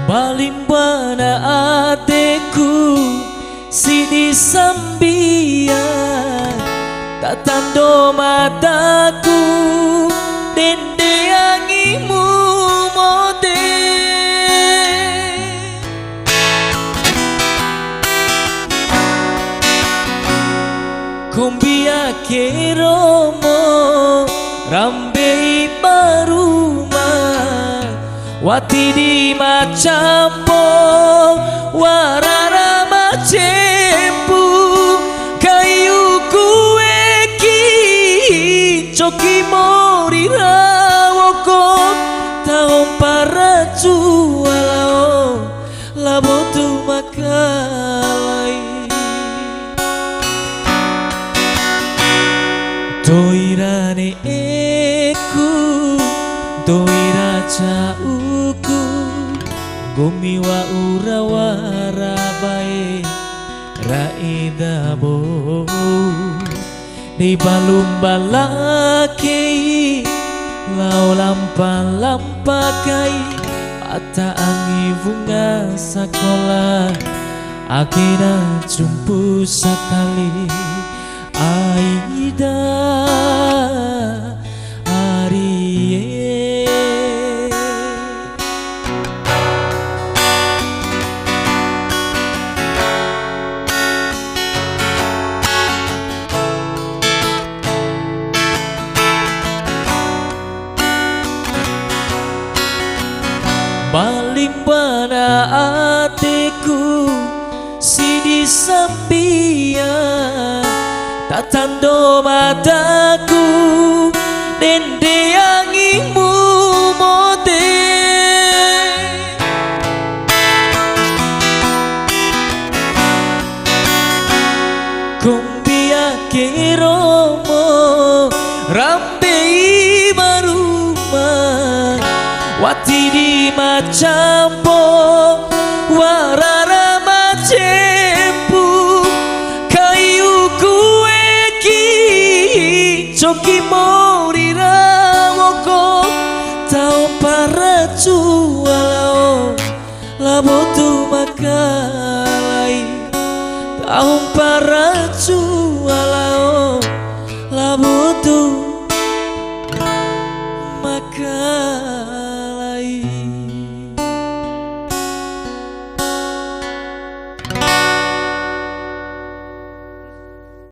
Balimbana ateku sidi sambia tatando mataku dende angimu mode kumbia keromo rambe baruma wati di macampo warara macempu kayu kueki coki mori rawoko taom para jualao labotu makalai doirane eku doira cauku gumiwa urawara bae raidabo di balumbalakei lau lampa kai ata angi bunga sekolah akhirnya jumpu sekali Aida Arie Balimbana atiku sidi sambia tatando mataku dende angimu mode kumbia keromo rambe baruma wati di macampo warara macempu kayu kueki coki mo